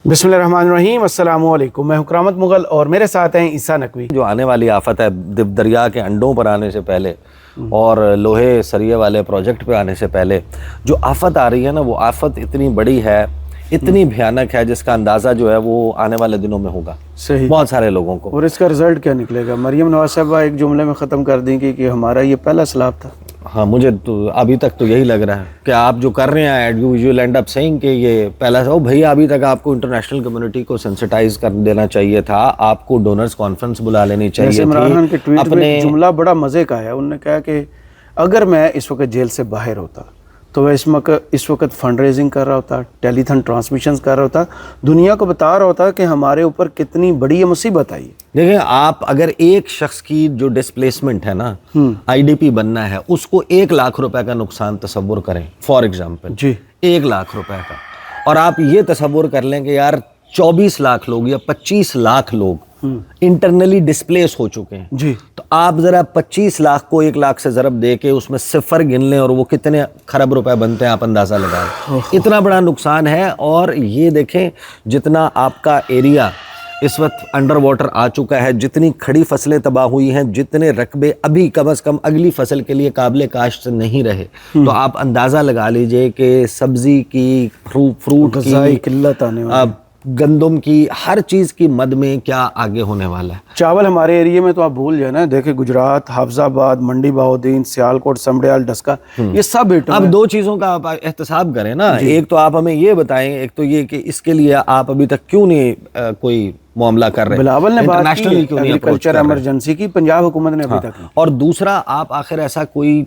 बिस्मिल्लाहिर्रहमानिर्रहीम, अस्सलाम वालेकुम। मैं हूं करामत मुगल और मेरे साथ हैं ईसा नकवी। जो आने वाली आफत है दरिया के अंडों पर आने से पहले और लोहे सरिये वाले प्रोजेक्ट पे आने से पहले जो आफत आ रही है ना, वो आफत इतनी बड़ी है, इतनी भयानक है, जिसका अंदाज़ा जो है वो आने वाले दिनों में होगा सही बहुत सारे लोगों को। और इसका रिजल्ट क्या निकलेगा? मरियम नवाज साहबा एक जुमले में ख़त्म कर देंगी कि हमारा ये पहला सैलाब था। हाँ, मुझे तो अभी तक तो यही लग रहा है कि आप जो कर रहे हैं you will and up saying कि ये पहला था। भैया अभी तक आपको इंटरनेशनल कम्युनिटी को सेंसिटाइज कर देना चाहिए था, आपको डोनर्स कॉन्फ्रेंस बुला लेनी चाहिए इमरान खान के थी। ट्वीट में एक जुमला बड़ा मज़े का है। उन्होंने कहा कि अगर मैं इस वक्त जेल से बाहर होता तो वह इस वक्त फंड रेजिंग कर रहा होता, टेलीथन ट्रांसमिशंस कर रहा होता, दुनिया को बता रहा होता कि हमारे ऊपर कितनी बड़ी ये मुसीबत आई। देखिए, आप अगर एक शख्स की जो डिस्प्लेसमेंट है ना, आईडीपी बनना है, उसको 1 लाख रुपए का नुकसान तसव्वुर करें फॉर एग्जाम्पल जी, 1 लाख रुपए का, और आप ये तसव्वुर कर लें कि यार 24 लाख लोग या 25 लाख लोग इंटरनली डिस्प्लेस हो चुके हैं जी, तो आप जरा 25 लाख को 1 लाख से ज़रब दे के उसमें सिफर गिन लें और वो कितने खरब रुपए बनते हैं, आप अंदाज़ा लगाएं। इतना बड़ा नुकसान है। और ये देखें, जितना आपका एरिया इस वक्त अंडर वाटर आ चुका है, जितनी खड़ी फसलें तबाह हुई हैं, जितने रकबे अभी कम अज़ कम अगली फसल के लिए काबिल काश्त नहीं रहे, तो आप अंदाज़ा लगा लीजिए कि सब्ज़ी की, फ्रूट की किल्लत आने वाली, गंदम की, हर चीज़ की मद में क्या आगे होने वाला है। चावल हमारे एरिया में तो आप भूल जाए ना। देखे गुजरात, हाफजाबाद, मंडी बहाउद्दीन, सियालकोट, समड़ियाल, डस्का, ये सब आइटम अब 2 चीज़ों का आप एहतसाब करें ना। एक तो आप हमें ये बताएं, एक तो ये कि इसके लिए आप अभी तक क्यों नहीं कोई मामला कर रहे हैं। बिलावल ने बात की एग्रीकल्चर इमरजेंसी की, पंजाब हुकूमत ने अभी तक नहीं। और दूसरा, आप आखिर ऐसा कोई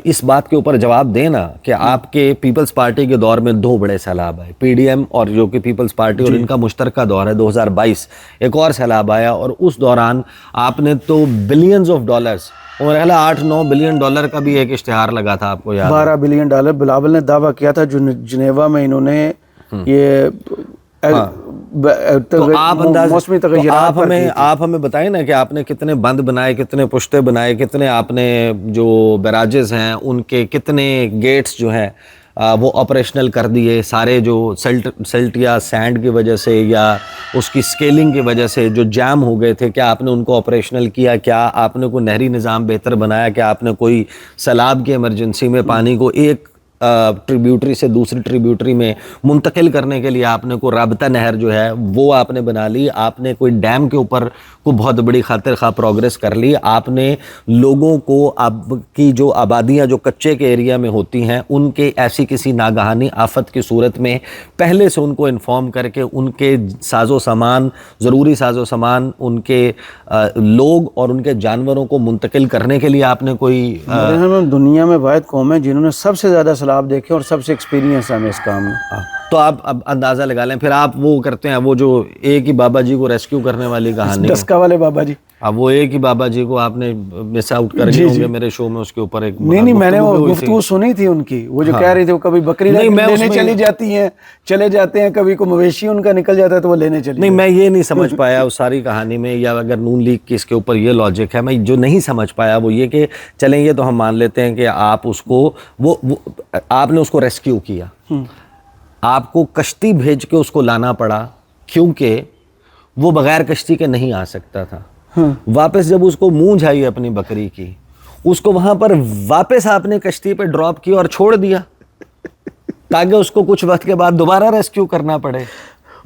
इस बात के ऊपर जवाब देना कि आपके पीपल्स पार्टी के दौर में 2 बड़े सैलाब आए, पीडीएम और जो कि पीपल्स पार्टी और इनका मुश्तरका दौर है 2022, एक और सैलाब आया, और उस दौरान आपने तो बिलियंस ऑफ डॉलर्स, और 8-9 बिलियन डॉलर का भी एक इश्तिहार लगा था, आपको याद? 12 बिलियन डॉलर बिलावल ने दावा किया था जिनेवा में इन्होंने ये तो आप मौसमी आप हमें बताएं ना कि आपने कितने बंद बनाए, कितने पुश्ते बनाए, कितने आपने जो बैराजेस हैं उनके कितने गेट्स जो हैं वो ऑपरेशनल कर दिए। सारे जो सिल्ट या सैंड की वजह से या उसकी स्केलिंग की वजह से जो जैम हो गए थे, क्या आपने उनको ऑपरेशनल किया? क्या आपने कोई नहरी निज़ाम बेहतर बनाया? क्या आपने कोई सैलाब की इमरजेंसी में पानी को एक ट्रिब्यूटरी से दूसरी ट्रिब्यूटरी में मुंतकिल करने के लिए आपने कोई राबता नहर जो है वो आपने बना ली? आपने कोई डैम के ऊपर को बहुत बड़ी खातिर खा प्रोग्रेस कर ली? आपने लोगों को, आपकी जो आबादियां जो कच्चे के एरिया में होती हैं, उनके ऐसी किसी नागहानी आफत की सूरत में पहले से उनको इन्फॉर्म करके उनके साजो सामान, ज़रूरी साजो सामान, उनके लोग और उनके जानवरों को मुंतकिल करने के लिए आपने कोई दुनिया में वाहिद कौम है जिन्होंने सबसे ज़्यादा सैलाब देखे और सबसे एक्सपीरियंस है हमें इस काम में। तो आप अब अंदाज़ा लगा लें। फिर आप वो करते हैं, वो जो एक ही बाबा जी को रेस्क्यू करने वाली कहानी, डस्का वाले बाबा जी, अब वो एक ही बाबा जी को आपने मिस आउट कर दिए होंगे मेरे शो में, उसके ऊपर एक नहीं मैंने वो गुफ्तगू सुनी थी उनकी, वो जो कह रही थी वो कभी बकरी लेने चली जाती हैं, चले जाते हैं, कभी को मवेशी उनका निकल जाता है तो वो लेने चली। नहीं, मैं ये नहीं समझ पाया उस सारी कहानी में, या अगर नून लीग की इसके ऊपर ये लॉजिक है, मैं जो नहीं समझ पाया वो ये कि चलें ये तो हम मान लेते हैं कि आप उसको वो आपने उसको रेस्क्यू किया, आपको कश्ती भेज के उसको लाना पड़ा क्योंकि वो बगैर कश्ती के नहीं आ सकता था। वापस जब उसको मूंछ आई अपनी बकरी की, उसको वहां पर वापस आपने कश्ती पे ड्रॉप किया और छोड़ दिया ताकि उसको कुछ वक्त के बाद दोबारा रेस्क्यू करना पड़े।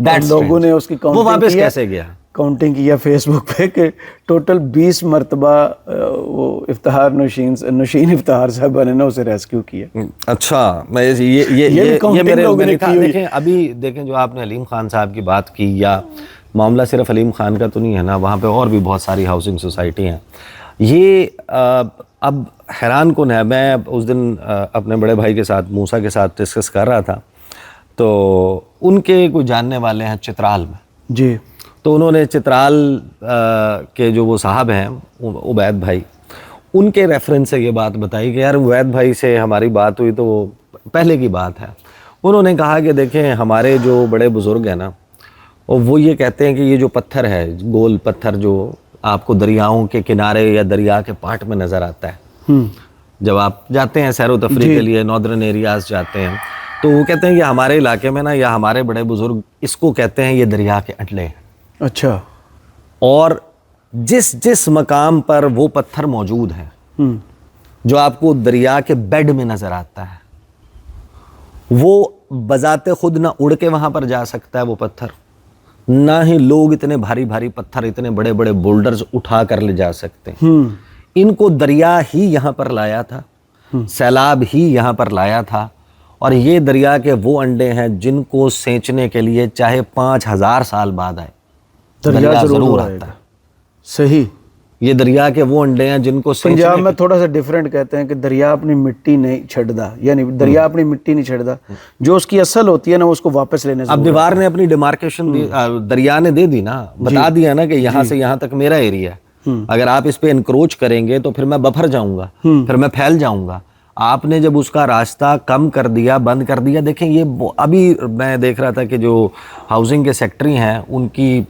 लोगों ने उसकी वो वापस कैसे गया? काउंटिंग किया फेसबुक पे कि टोटल 20 मरतबा वो इफ्तिहार नौशीन इफ्तिहार साहब ने ना उसे रेस्क्यू किया। अच्छा, मैं ये मैंने कहा, देखें अभी देखें जो आपने अलीम खान साहब की बात की, या मामला सिर्फ अलीम खान का तो नहीं है ना, वहाँ पे और भी बहुत सारी हाउसिंग सोसाइटी हैं। ये अब हैरान कुन है, मैं उस दिन अपने बड़े भाई के साथ, मूसा के साथ डिस्कस कर रहा था, तो उनके कोई जानने वाले हैं चित्राल में जी, तो उन्होंने चित्राल के जो वो साहब हैं उबैद भाई, उनके रेफरेंस से ये बात बताई कि यार उबैद भाई से हमारी बात हुई तो वो पहले की बात है। उन्होंने कहा कि देखें हमारे जो बड़े बुज़ुर्ग हैं ना, और वो ये कहते हैं कि ये जो पत्थर है, गोल पत्थर जो आपको दरियाओं के किनारे या दरिया के पाट में नज़र आता है, जब आप जाते हैं सैरो तफरी के लिए, नॉर्दर्न एरियाज़ जाते हैं, تو وہ کہتے ہیں کہ ہمارے علاقے میں نا یا ہمارے بڑے بزرگ اس کو کہتے ہیں یہ دریا کے انڈے. اچھا. اور جس جس مقام پر وہ پتھر موجود ہے جو آپ کو دریا کے بیڈ میں نظر آتا ہے, وہ بذات خود نہ اڑ کے وہاں پر جا سکتا ہے وہ پتھر, نہ ہی لوگ اتنے بھاری بھاری پتھر, اتنے بڑے بڑے بولڈرز اٹھا کر لے جا سکتے ہیں. ان کو دریا ہی یہاں پر لایا تھا, سیلاب ہی یہاں پر لایا تھا, اور یہ دریا کے وہ انڈے ہیں جن کو سینچنے کے لیے چاہے 5000 سال بعد آئے دریا ضرور آتا ہے. صحیح. یہ دریا کے وہ انڈے ہیں جن کو پنجاب میں تھوڑا سا ڈیفرنٹ کہتے ہیں کہ دریا اپنی مٹی نہیں چھڑدا, یعنی دریا اپنی مٹی نہیں چھڑدا, جو اس کی اصل ہوتی ہے نا اس کو واپس لینے سے. اب دیوار نے اپنی ڈیمارکیشن دریا نے دے دی نا, بتا دیا نا کہ یہاں سے یہاں تک میرا ایریا ہے, اگر آپ اس پہ انکروچ کریں گے تو پھر میں بفر جاؤں گا, پھر میں پھیل جاؤں گا. آپ نے جب اس کا راستہ کم کر دیا, بند کر دیا, دیکھیں یہ ابھی میں دیکھ رہا تھا کہ جو ہاؤسنگ کے سیکٹری ہیں ان کی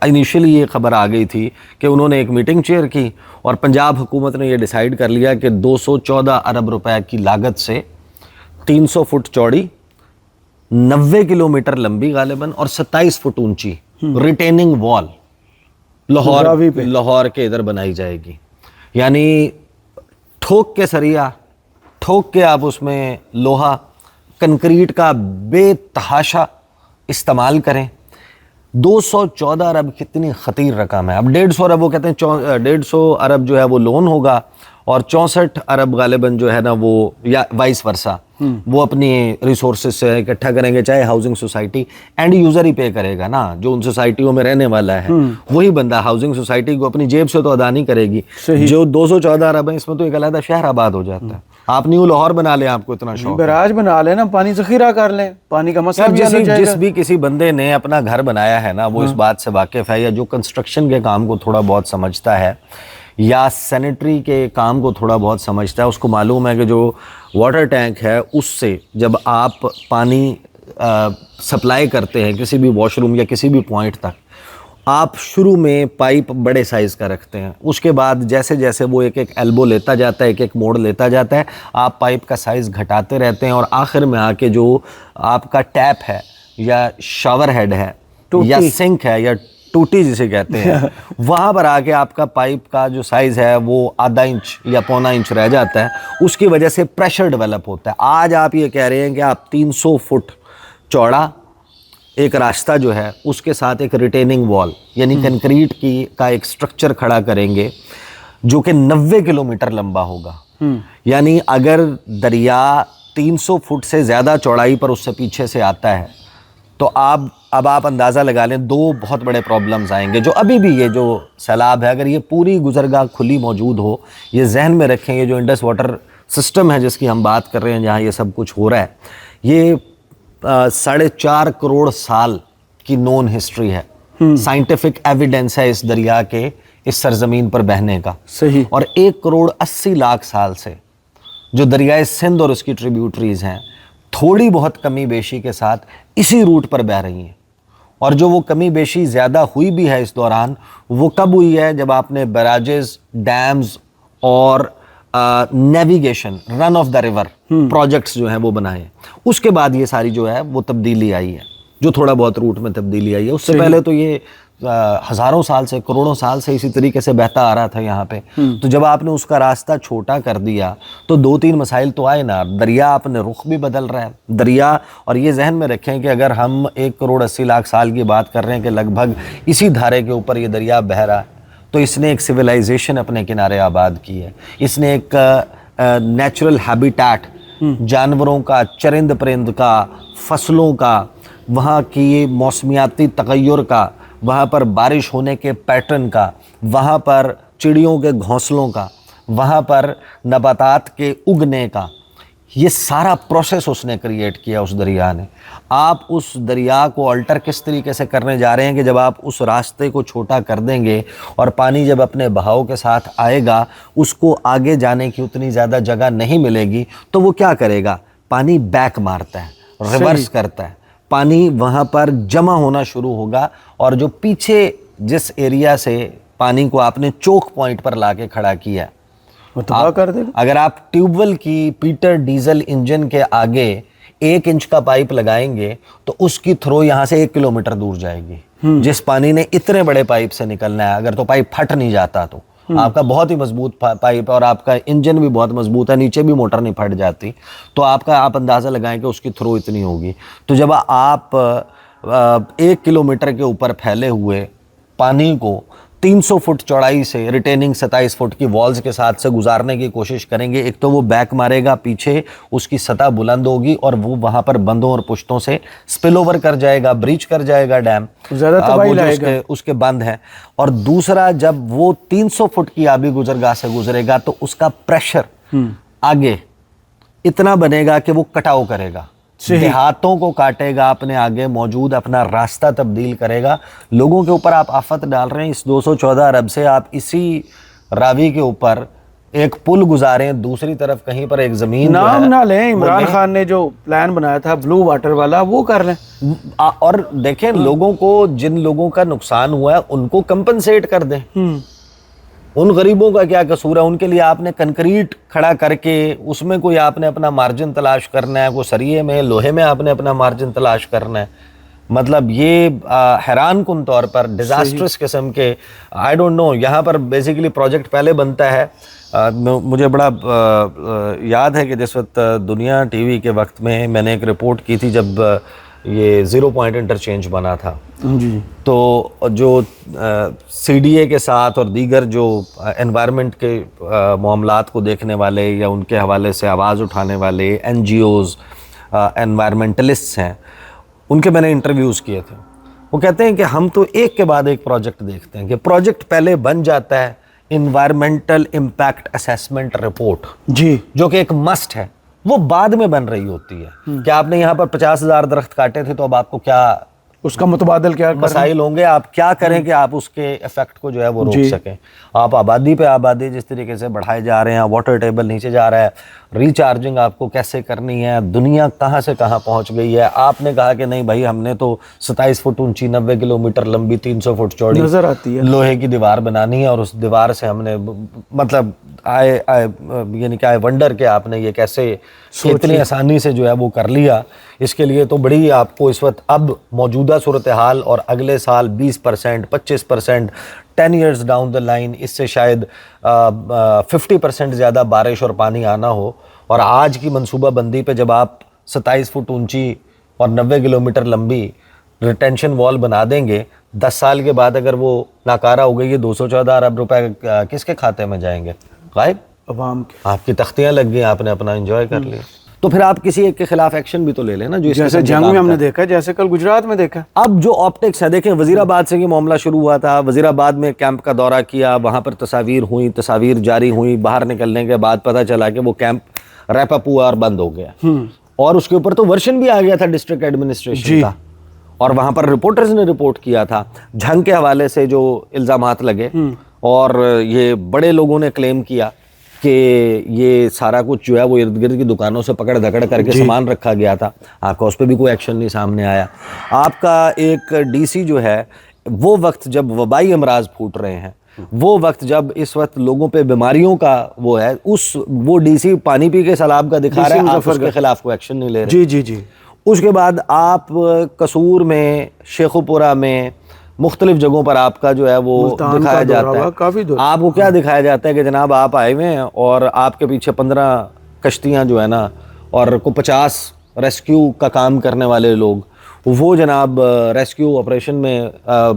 انیشلی یہ خبر آ گئی تھی کہ انہوں نے ایک میٹنگ چیئر کی اور پنجاب حکومت نے یہ ڈیسائیڈ کر لیا کہ 214 ارب روپے کی لاگت سے 300 فٹ چوڑی, 90 کلومیٹر لمبی غالباً اور 27 فٹ اونچی ریٹیننگ وال لاہور کے ادھر بنائی جائے گی. یعنی ٹھوک کے سریا, ٹھوک کے آپ اس میں لوہا کنکریٹ کا بے تحاشا استعمال کریں. 214 ارب کتنی خطیر رقم ہے. اب 150 ارب وہ کہتے ہیں 150 ارب جو ہے وہ لون ہوگا اور 64 ارب غالباً جو ہے نا وہ یا وائس ورسا وہ اپنی ریسورسز سے اکٹھا کریں گے. چاہے ہاؤسنگ سوسائٹی اینڈ یوزر ہی پے کرے گا نا, جو ان سوسائٹیوں میں رہنے والا ہے وہی بندہ. ہاؤسنگ سوسائٹی کو اپنی جیب سے تو ادا نہیں کرے گی. جو 214 ارب ہیں اس میں تو ایک علیحدہ شہر آباد ہو جاتا ہے. آپ نیو لاہور بنا لیں, آپ کو اتنا شوق, بیراج بنا لیں نا, پانی ذخیرہ کر لیں, پانی کا مسئلہ بھی حل ہو جائے گا. جس بھی کسی بندے نے اپنا گھر بنایا ہے نا وہ اس بات سے واقف ہے, یا جو کنسٹرکشن کے کام کو تھوڑا بہت سمجھتا ہے یا سینیٹری کے کام کو تھوڑا بہت سمجھتا ہے, اس کو معلوم ہے کہ جو واٹر ٹینک ہے اس سے جب آپ پانی سپلائی کرتے ہیں کسی بھی واش روم یا کسی بھی پوائنٹ تک, آپ شروع میں پائپ بڑے سائز کا رکھتے ہیں, اس کے بعد جیسے جیسے وہ ایک ایک ایلبو لیتا جاتا ہے, ایک ایک موڑ لیتا جاتا ہے, آپ پائپ کا سائز گھٹاتے رہتے ہیں, اور آخر میں آ کے جو آپ کا ٹیپ ہے یا شاور ہیڈ ہے یا سنک ہے یا ٹوٹی جسے کہتے ہیں, وہاں پر آ کے آپ کا پائپ کا جو سائز ہے وہ آدھا انچ یا پونا انچ رہ جاتا ہے. اس کی وجہ سے پریشر ڈیولپ ہوتا ہے. آج آپ یہ کہہ رہے ہیں کہ آپ 300 فٹ چوڑا ایک راستہ جو ہے اس کے ساتھ ایک ریٹیننگ وال یعنی کنکریٹ کی کا ایک سٹرکچر کھڑا کریں گے جو کہ 90 کلومیٹر لمبا ہوگا. یعنی اگر دریا 300 فٹ سے زیادہ چوڑائی پر اس سے پیچھے سے آتا ہے تو اب آپ اندازہ لگا لیں 2 بہت بڑے پرابلمز آئیں گے. جو ابھی بھی یہ جو سیلاب ہے, اگر یہ پوری گزرگاہ کھلی موجود ہو, یہ ذہن میں رکھیں, یہ جو انڈس واٹر سسٹم ہے جس کی ہم بات کر رہے ہیں جہاں یہ سب کچھ ہو رہا ہے, یہ 4.5 کروڑ سال کی نون ہسٹری ہے, سائنٹیفک ایویڈنس ہے اس دریا کے اس سرزمین پر بہنے کا. صحیح. اور 1 کروڑ 80 لاکھ سال سے جو دریائے سندھ اور اس کی ٹریبیوٹریز ہیں تھوڑی بہت کمی بیشی کے ساتھ اسی روٹ پر بہہ رہی ہیں. اور جو وہ کمی بیشی زیادہ ہوئی بھی ہے اس دوران, وہ کب ہوئی ہے؟ جب آپ نے بیراجز, ڈیمز اور navigation run of the river projects جو ہیں وہ بنائے, اس کے بعد یہ ساری جو ہے وہ تبدیلی آئی ہے, جو تھوڑا بہت روٹ میں تبدیلی آئی ہے. اس سے پہلے تو یہ ہزاروں سال سے, کروڑوں سال سے اسی طریقے سے بہتا آ رہا تھا یہاں پہ. تو جب آپ نے اس کا راستہ چھوٹا کر دیا تو 2-3 مسائل تو آئے نا. دریا اپنے رخ بھی بدل رہا ہے دریا, اور یہ ذہن میں رکھیں کہ اگر ہم 1 کروڑ 80 لاکھ سال کی بات کر رہے ہیں کہ لگ بھگ اسی دھارے کے اوپر یہ دریا بہہ رہا ہے, تو اس نے ایک سویلائزیشن اپنے کنارے آباد کی ہے. اس نے ایک نیچرل ہیبیٹیٹ, جانوروں کا, چرند پرند کا, فصلوں کا, وہاں کی موسمیاتی تغیر کا, وہاں پر بارش ہونے کے پیٹرن کا, وہاں پر چڑیوں کے گھونسلوں کا, وہاں پر نباتات کے اگنے کا, یہ سارا پروسیس اس نے کریٹ کیا اس دریا نے. آپ اس دریا کو الٹر کس طریقے سے کرنے جا رہے ہیں کہ جب آپ اس راستے کو چھوٹا کر دیں گے اور پانی جب اپنے بہاؤ کے ساتھ آئے گا, اس کو آگے جانے کی اتنی زیادہ جگہ نہیں ملے گی, تو وہ کیا کرے گا؟ پانی بیک مارتا ہے, ریورس کرتا ہے, پانی وہاں پر جمع ہونا شروع ہوگا, اور جو پیچھے جس ایریا سے پانی کو آپ نے چوک پوائنٹ پر لا کے کھڑا کیا, کر دے گا. اگر آپ ٹیوب ویل کی پیٹر ڈیزل انجن کے آگے 1 इंच का पाइप लगाएंगे तो उसकी थ्रो यहाँ से 1 किलोमीटर दूर जाएगी। जिस पानी ने इतने बड़े पाइप से निकलना है, अगर तो पाइप फट नहीं जाता तो आपका बहुत ही मजबूत पाइप है और आपका इंजन भी बहुत मजबूत है, नीचे भी मोटर नहीं फट जाती, तो आप अंदाज़ा लगाएं कि उसकी थ्रो इतनी होगी। तो जब आप 1 किलोमीटर के ऊपर फैले हुए पानी को 300 फुट चौड़ाई से रिटेनिंग 27 फुट की वॉल्स के साथ से गुजारने की कोशिश करेंगे, एक तो वो बैक मारेगा पीछे, उसकी सतह बुलंद होगी और वो वहाँ पर बंदों और पुश्तों से स्पिल ओवर कर जाएगा, ब्रीच कर जाएगा डैम, ज़्यादा तबाही लाएगा। उसके बंद है। और दूसरा, जब वो 300 फुट की आबी गुजरगाह से गुजरेगा तो उसका प्रेशर आगे इतना बनेगा कि वो कटाव करेगा, देहातों को काटेगा, अपने आगे मौजूद अपना रास्ता तब्दील करेगा। लोगों के ऊपर आप आफत डाल रहे हैं। इस 214 अरब से आप इसी रावी के ऊपर एक पुल गुजारें, दूसरी तरफ कहीं पर एक जमीन नाम ना लें, इमरान खान ने जो प्लान बनाया था ब्लू वाटर वाला वो कर लें। और देखें, लोगों को, जिन लोगों का नुकसान हुआ है उनको कंपनसेट कर दें। उन गरीबों का क्या कसूर है? उनके लिए आपने कंक्रीट खड़ा करके उसमें कोई आपने अपना मार्जिन तलाश करना है, कोई सरिये में, लोहे में आपने अपना मार्जिन तलाश करना है। मतलब ये हैरान कुन तौर पर डिजास्ट्रस किस्म के, आई डोंट नो, यहाँ पर बेसिकली प्रोजेक्ट पहले बनता है। मुझे बड़ा याद है कि जिस वक्त दुनिया टीवी के वक्त में मैंने एक रिपोर्ट की थी जब ये 0 पॉइंट इंटरचेंज बना था जी, तो जो सीडीए के साथ और दीगर जो एनवायरनमेंट के मामलात को देखने वाले या उनके हवाले से आवाज़ उठाने वाले एनजीओज़, एनवायरमेंटलिस्ट्स हैं, उनके मैंने इंटरव्यूज़ किए थे। वो कहते हैं कि हम तो एक के बाद एक प्रोजेक्ट देखते हैं कि प्रोजेक्ट पहले बन जाता है इन्वायरमेंटल इम्पैक्ट असेसमेंट रिपोर्ट जी, जो कि एक मस्ट है, वो बाद में बन रही होती है। कि आपने यहाँ पर 50,000 दरख्त काटे थे तो अब आपको क्या उसका मुतबादल क्या मसाइल होंगे, आप क्या करें कि आप उसके इफेक्ट को जो है वो रोक सकें। आप आबादी पे आबादी जिस तरीके से बढ़ाए जा रहे हैं, वाटर टेबल नीचे जा रहा है, रिचार्जिंग आपको कैसे करनी है, दुनिया कहाँ से कहाँ पहुँच गई है। आपने कहा कि नहीं भाई, हमने तो 27 फुट ऊंची 90 किलोमीटर लंबी 300 फुट चौड़ी नजर आती है लोहे की दीवार बनानी है और उस दीवार से हमने, मतलब यानी कि आई वंडर कि आपने ये कैसे इतनी आसानी से जो है वो कर लिया। इसके लिए तो बड़ी आपको इस वक्त अब मौजूदा सूरत हाल और अगले साल 20%, 25%, 10 years डाउन द लाइन इससे शायद 50% ज़्यादा बारिश और पानी आना हो। और आज की मनसूबा बंदी पे जब आप 27 फुट ऊंची और 90 किलोमीटर लंबी रिटेंशन वॉल बना देंगे, 10 साल के बाद अगर वो नाकारा हो गई, ये 214 अरब रुपए किसके खाते में जाएंगे? गायब, अवाम के। आपकी तख्तियां लग गई, आपने अपना एंजॉय कर लिया। तो फिर आप किसी एक के खिलाफ एक्शन भी तो ले लेना, जो जैसे जंग में हमने देखा, जैसे कल गुजरात में देखा। अब जो ऑप्टिक्स है, देखें वजीराबाद से ये मामला शुरू हुआ था, वजीराबाद में कैंप का दौरा किया, वहाँ पर तस्वीर हुई, तस्वीर जारी हुई, बाहर निकलने के बाद पता चला कि वो कैंप रैप अप हुआ और बंद हो गया। और उसके ऊपर तो वर्जन भी आ गया था डिस्ट्रिक्ट एडमिनिस्ट्रेशन का, और वहाँ पर रिपोर्टर्स ने रिपोर्ट किया था जंग के हवाले से जो इल्ज़ामात लगे, और ये बड़े लोगों ने क्लेम किया कि ये सारा कुछ जो है वो इर्द गिर्द की दुकानों से पकड़ धकड़ करके सामान रखा गया था। आपका उस पर भी कोई एक्शन नहीं सामने आया। आपका एक डीसी जो है, वो वक्त जब वबाई अमराज फूट रहे हैं, वो वक्त जब इस वक्त लोगों पे बीमारियों का वो है, वो डीसी पानी पी के सैलाब का दिखा रहा है, आप उसके खिलाफ कोई एक्शन नहीं ले रहे। जी जी जी। उसके बाद आप कसूर में, शेखुपुरा में, मुख्तलिफ जगहों पर आपका जो है वो दिखाया जाता है। आपको क्या दिखाया जाता है कि जनाब आप आए हुए हैं और आपके पीछे 15 कश्तियाँ जो है ना, और को 50 रेस्क्यू का काम करने वाले लोग, वो जनाब रेस्क्यू ऑपरेशन में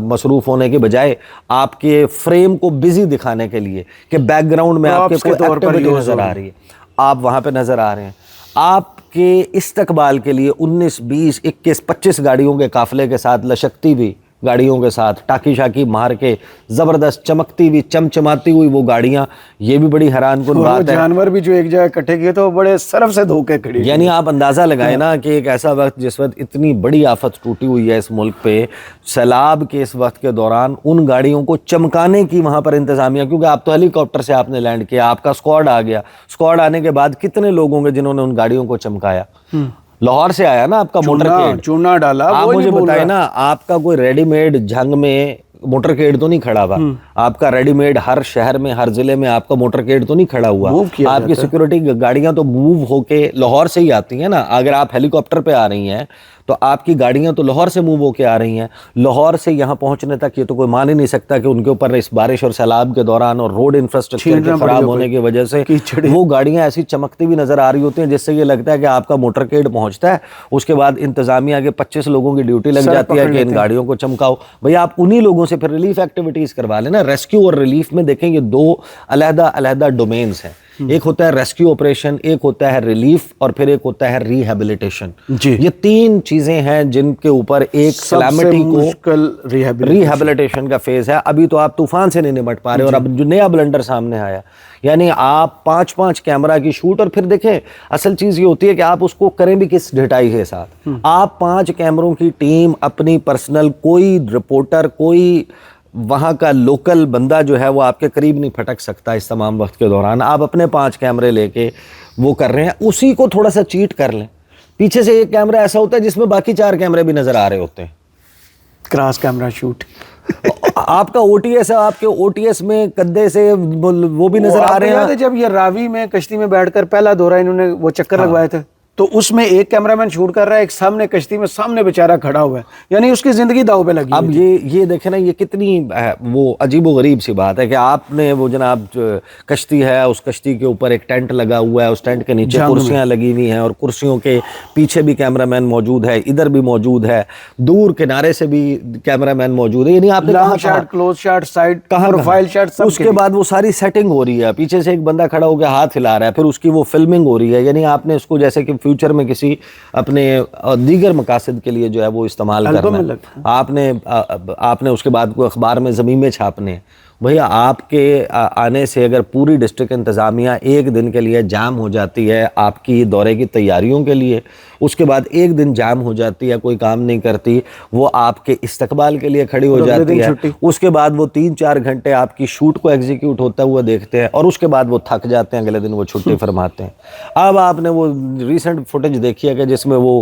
मसरूफ़ होने के बजाय आपके फ्रेम को बिजी दिखाने के लिए कि बैकग्राउंड में आपके कोई एक्टिविटी नज़र आ रही है, आप वहाँ पे नज़र आ रहे हैं। आपके इस्तकबाल के लिए 19, 20, 21, 25 गाड़ियों के काफ़िले के साथ, लशकती भी गाड़ियों के साथ, टाकी शाकी मार के ज़बरदस्त चमकती हुई, चमचमाती हुई वो गाड़ियाँ, ये भी बड़ी हैरानकुन बात है। जानवर भी जो एक जगह इकट्ठे किए तो बड़े सरफ से धोके खड़ी। यानी आप अंदाज़ा लगाए ना कि एक ऐसा वक्त जिस वक्त इतनी बड़ी आफत टूटी हुई है इस मुल्क पे, सैलाब के इस वक्त के दौरान उन गाड़ियों को चमकाने की वहाँ पर इंतज़ामिया, क्योंकि आप तो हेलीकॉप्टर से आपने लैंड किया, आपका स्क्वाड आ गया, स्क्वाड आने के बाद कितने लोग होंगे जिन्होंने उन गाड़ियों को चमकाया? लाहौर से आया ना आपका मोटरकेड, चूना डाला। आप मुझे बताए ना, आपका कोई रेडीमेड जंग में मोटरकेड तो नहीं खड़ा हुआ, आपका रेडीमेड हर शहर में हर जिले में आपका मोटरकेड तो नहीं खड़ा हुआ, आपकी सिक्योरिटी गाड़ियां तो मूव होके लाहौर से ही आती हैं ना। अगर आप हेलीकॉप्टर पे आ रही हैं तो आपकी गाड़ियां तो लाहौर से मूव होके आ रही हैं, लाहौर से यहाँ पहुंचने तक ये तो कोई मान ही नहीं सकता कि उनके ऊपर इस बारिश और सैलाब के दौरान और रोड इंफ्रास्ट्रक्चर के खराब होने की वजह से वो गाड़ियां ऐसी चमकती भी नजर आ रही होती हैं जिससे ये लगता है कि आपका मोटरकेड पहुंचता है, उसके बाद इंतजामिया के 25 लोगों की ड्यूटी लग जाती है कि इन गाड़ियों को चमकाओ। भैया आप उन्हीं लोगों से फिर रिलीफ एक्टिविटीज करवा लेना। रेस्क्यू और रिलीफ में देखें ये दो अलग अलग डोमेन्स हैं, एक होता है रेस्क्यू ऑपरेशन, एक होता है रिलीफ और फिर एक होता है रिहैबिलिटेशन। ये तीन चीजें हैं जिनके ऊपर एक कैलामिटी को रिहैबिलिटेशन का फेज है। अभी तो आप तूफान से नहीं निपट पा रहे और अब जो नया ब्लंडर सामने आया, यानी आप 5-5 कैमरा की शूट, और फिर देखें असल चीज ये होती है कि आप उसको करें भी किस ढिठाई के साथ। आप 5 कैमरों की टीम अपनी पर्सनल, कोई रिपोर्टर, कोई वहाँ का लोकल बंदा जो है वो आपके करीब नहीं फटक सकता इस तमाम वक्त के दौरान। आप अपने 5 कैमरे लेके वो कर रहे हैं, उसी को थोड़ा सा चीट कर लें। पीछे से एक कैमरा ऐसा होता है जिसमें बाकी 4 कैमरे भी नजर आ रहे होते हैं, क्रॉस कैमरा शूट। आपका ओटीएस है, आपके ओटीएस में कद्दे से वो भी नजर आ रहे हैं। जब ये रावी में कश्ती में बैठकर पहला दौरा इन्होंने वो चक्कर लगवाए थे, तो उसमें एक कैमरामैन शूट कर रहा है, एक सामने कश्ती में सामने बेचारा खड़ा हुआ है, यानी उसकी जिंदगी दांव पे लगी। अब ये देखें ना, ये कितनी वो अजीबो गरीब सी बात है कि आपने वो जनाब कश्ती है, उस कश्ती के ऊपर एक टेंट लगा हुआ है, उस टेंट के नीचे कुर्सियां लगी हुई हैं और कुर्सियों के पीछे भी कैमरामैन मौजूद है, इधर भी मौजूद है, दूर किनारे से भी कैमरामैन मौजूद है। यानी आपने long shot, close shot, side, profile shot, उसके बाद वो सारी सेटिंग हो रही है, पीछे से एक बंदा खड़ा होकर हाथ हिला रहा है, फिर उसकी वो फिल्मिंग हो रही है। यानी आपने उसको जैसे कि फ्यूचर में किसी अपने दीगर मकासद के लिए जो है वो इस्तेमाल करना है, आपने उसके बाद को अखबार में ज़मीमें छापने। भैया आपके आने से अगर पूरी डिस्ट्रिक्ट इंतज़ामिया एक दिन के लिए जाम हो जाती है आपकी दौरे की तैयारियों के लिए, उसके बाद एक दिन जाम हो जाती है, कोई काम नहीं करती, वो आपके इस्तकबाल के लिए खड़ी हो जाती है, उसके बाद वो 3-4 घंटे आपकी शूट को एग्जीक्यूट होता हुआ देखते हैं और उसके बाद वो थक जाते हैं, अगले दिन वो छुट्टी फरमाते हैं। अब आपने वो रिसेंट फुटेज देखी है कि जिसमें वो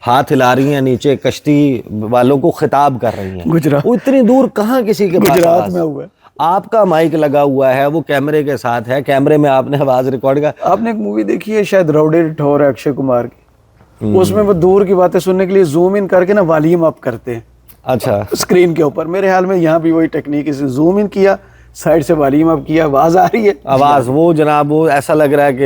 हाथ हिला रही हैं, नीचे कश्ती वालों को खिताब कर रही हैं, गुजरात, वो इतनी दूर कहाँ किसी के गुजरात में हुआ है। आपका माइक लगा हुआ है, वो कैमरे के साथ है, कैमरे में आपने आवाज रिकॉर्ड कर। आपने एक मूवी देखी है शायद रौडी ठौर है अक्षय कुमार की, उसमें वो दूर की बातें सुनने के लिए जूम इन करके ना वॉल्यूम अप करते हैं, अच्छा, स्क्रीन के ऊपर। मेरे ख्याल में यहाँ भी वही टेक्निक, इसे जूम इन किया, साइड से वॉल्यूम अप किया, आवाज आ रही है, आवाज वो जनाब वो ऐसा लग रहा है कि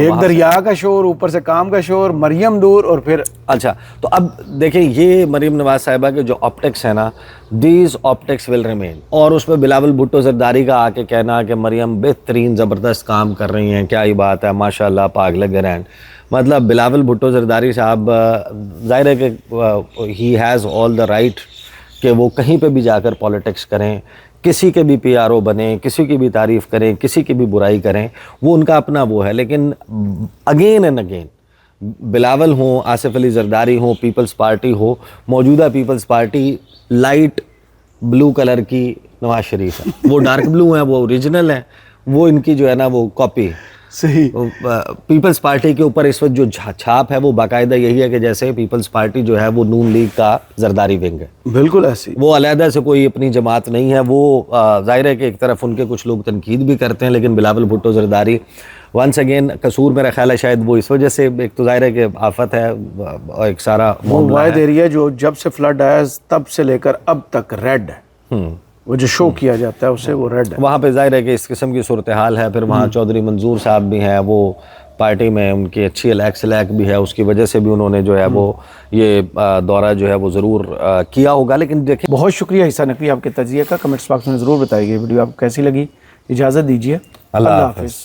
एक दरिया का शोर, ऊपर से काम का शोर, मरियम दूर, और फिर अच्छा। तो अब देखिए ये मरियम नवाज साहिबा के जो ऑप्टिक्स है ना, दीज ऑप्टिक्स विल रिमेन। और उस पर बिलावल भुट्टो जरदारी का आके कहना कि मरियम बेहतरीन ज़बरदस्त काम कर रही हैं, क्या ही बात है, माशाल्लाह, पाक लगे रहन। मतलब बिलावल भुट्टो जरदारी साहब, जाहिर है कि he has all the right कि वो कहीं पे भी जाकर पॉलिटिक्स करें, किसी के भी पीआरओ बने, किसी की भी तारीफ़ करें, किसी की भी बुराई करें, वो उनका अपना वो है। लेकिन अगेन एंड अगेन बिलावल हो, आसिफ अली जरदारी हो, पीपल्स पार्टी हो, मौजूदा Peoples Party light blue colour की नवाज शरीफ है, वो डार्क ब्लू है, वो ओरिजिनल है, वो इनकी जो है ना वो कॉपी है। सही। पीपल्स पार्टी के ऊपर इस वक्त जो छाप है वो बाकायदा यही है कि जैसे पीपल्स पार्टी जो है वो नून लीग का जरदारी विंग है, बिल्कुल ऐसी, वो अलहदा से कोई अपनी जमात नहीं है। वो जाहिर है कि एक तरफ उनके कुछ लोग तनकीद भी करते हैं, लेकिन बिलावल भुट्टो जरदारी वंस अगेन कसूर मेरा ख्याल है शायद वो इस वजह से, एक तो जाहिर है कि आफत है, एक सारा वो वाइड एरिया जो जब से फ्लड आया तब से लेकर अब तक रेड है, वो जो शो किया जाता है उससे वो रेड है। वहाँ पे जाहिर है कि इस किस्म की सूरत हाल है। फिर वहाँ चौधरी मंजूर साहब भी हैं, वो पार्टी में उनकी अच्छी अलैक भी है, उसकी वजह से भी उन्होंने जो है वो ये दौरा जो है वो ज़रूर किया होगा। लेकिन देखिए, बहुत शुक्रिया हिस्सा नकवी आपके तजिए का, कमेंट्स बॉक्स में ज़रूर बताइए वीडियो आपको कैसी लगी। इजाज़त दीजिए, अल्लाह हाफ़िज़।